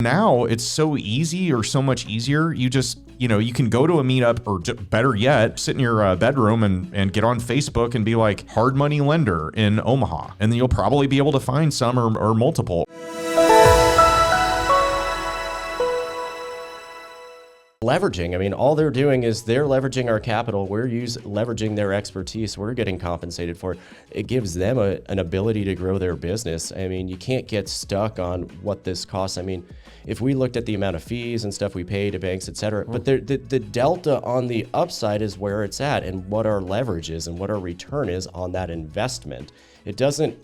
Now it's so easy, or so much easier. You just, you can go to a meetup, or better yet, sit in your bedroom and get on Facebook and be like, hard money lender in Omaha. And then you'll probably be able to find some or multiple. Leveraging. I mean, all they're doing is they're leveraging our capital. We're leveraging their expertise. We're getting compensated for it. It gives them an ability to grow their business. I mean, you can't get stuck on what this costs. I mean, if we looked at the amount of fees and stuff we pay to banks, et cetera, but the delta on the upside is where it's at, and what our leverage is and what our return is on that investment. It doesn't,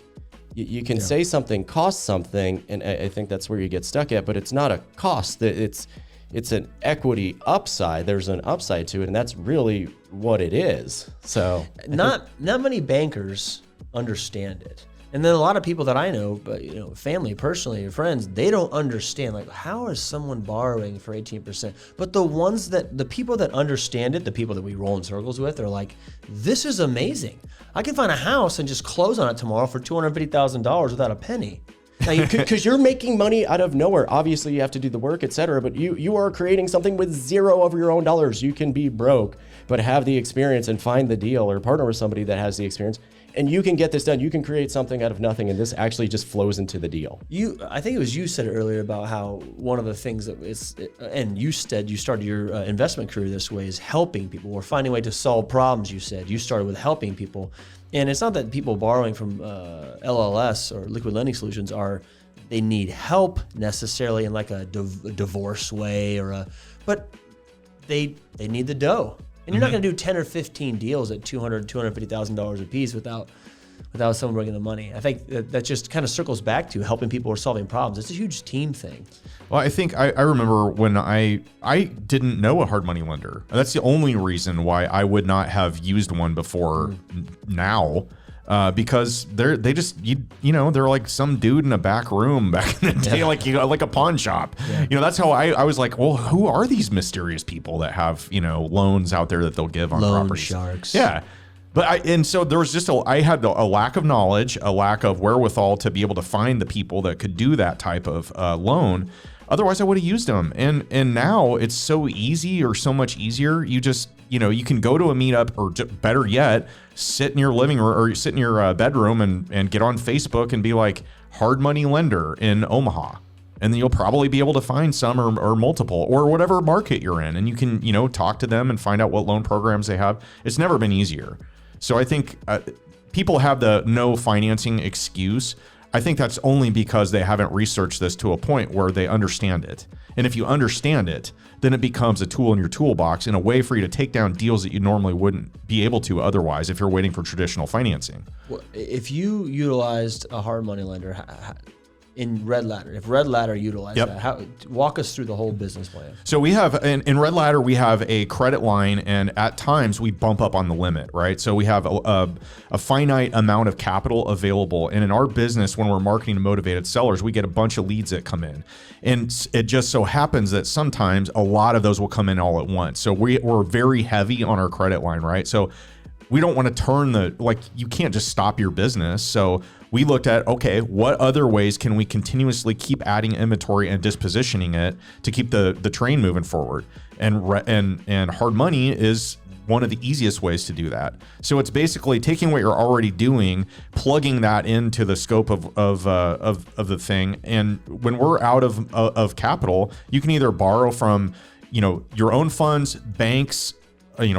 you can say something costs something, and I think that's where you get stuck at, but it's not a cost. It's an equity upside. There's an upside to it, and that's really what it is. So not many bankers understand it. And then a lot of people that I know, but family, personally, friends, they don't understand, like, how is someone borrowing for 18%? But the people that understand it, the people that we roll in circles with, are like, this is amazing. I can find a house and just close on it tomorrow for $250,000 without a penny. Because you're making money out of nowhere. Obviously, you have to do the work, et cetera, but you are creating something with zero of your own dollars. You can be broke, but have the experience and find the deal, or partner with somebody that has the experience, and you can get this done. You can create something out of nothing, and this actually just flows into the deal. I think it was you said it earlier about how one of the things that is, and you said you started your investment career this way, is helping people. We're finding a way to solve problems. You said you started with helping people. And it's not that people borrowing from LLS or Liquid Lending Solutions they need help necessarily in like a divorce way, but they need the dough. And you're not going to do 10 or 15 deals at $250,000 a piece without someone bringing the money. I think that just kind of circles back to helping people or solving problems. It's a huge team thing. Well, I think I remember when I didn't know a hard money lender. That's the only reason why I would not have used one before now, because they're like some dude in a back room back in the day, like a pawn shop. Yeah. That's how I was like, well, who are these mysterious people that have loans out there that they'll give on loan properties? Sharks. Yeah. But so there was just I had a lack of knowledge, a lack of wherewithal to be able to find the people that could do that type of loan. Otherwise, I would have used them. And now it's so easy, or so much easier. You just, you can go to a meetup, or better yet, sit in your living room or sit in your bedroom and get on Facebook and be like, hard money lender in Omaha. And then you'll probably be able to find some or multiple, or whatever market you're in. And you can, talk to them and find out what loan programs they have. It's never been easier. So I think people have the no financing excuse. I think that's only because they haven't researched this to a point where they understand it. And if you understand it, then it becomes a tool in your toolbox, and a way for you to take down deals that you normally wouldn't be able to otherwise if you're waiting for traditional financing. Well, if you utilized a hard money lender in Red Ladder, if Red Ladder utilized that, walk us through the whole business plan. So we have, in Red Ladder, we have a credit line, and at times we bump up on the limit, right? So we have a finite amount of capital available. And in our business, when we're marketing to motivated sellers, we get a bunch of leads that come in. And it just so happens that sometimes a lot of those will come in all at once. So we're very heavy on our credit line, right? So we don't want to turn you can't just stop your business. So we looked at, okay, what other ways can we continuously keep adding inventory and dispositioning it to keep the train moving forward? And hard money is one of the easiest ways to do that. So it's basically taking what you're already doing, plugging that into the scope of the thing. And when we're out of capital, you can either borrow from, your own funds, banks,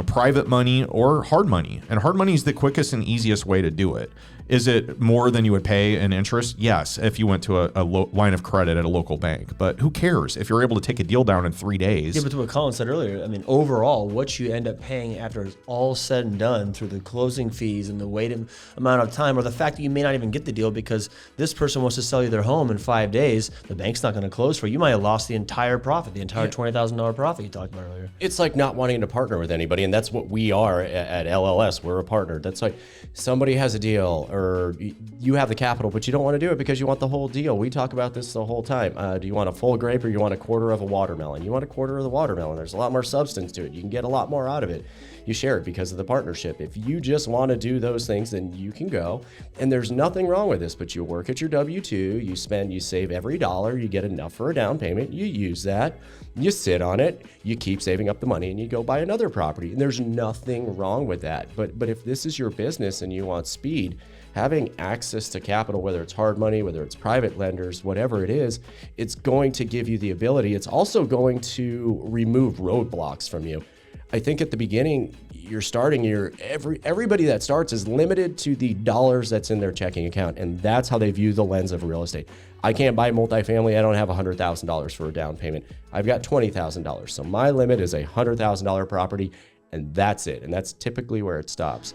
private money, or hard money. And hard money is the quickest and easiest way to do it. Is it more than you would pay in interest? Yes, if you went to a line of credit at a local bank. But who cares if you're able to take a deal down in 3 days? Yeah, but to what Colin said earlier, I mean, overall, what you end up paying after it's all said and done through the closing fees and the waiting amount of time, or the fact that you may not even get the deal because this person wants to sell you their home in 5 days, the bank's not going to close for you. You might have lost the entire profit, the entire $20,000 profit you talked about earlier. It's like not wanting to partner with anybody, and that's what we are at LLS. We're a partner. That's like somebody has a deal, or you have the capital, but you don't want to do it because you want the whole deal. We talk about this the whole time. Do you want a full grape or you want a quarter of a watermelon? You want a quarter of the watermelon. There's a lot more substance to it. You can get a lot more out of it. You share it because of the partnership. If you just want to do those things, then you can go. And there's nothing wrong with this, but you work at your W-2, you save every dollar, you get enough for a down payment, you use that, you sit on it, you keep saving up the money, and you go buy another property. And there's nothing wrong with that. But if this is your business and you want speed, having access to capital, whether it's hard money, whether it's private lenders, whatever it is, it's going to give you the ability. It's also going to remove roadblocks from you. I think at the beginning, everybody that starts is limited to the dollars that's in their checking account, and that's how they view the lens of real estate. I can't buy multifamily. I don't have $100,000 for a down payment. I've got $20,000. So my limit is a $100,000 property, and that's it. And that's typically where it stops.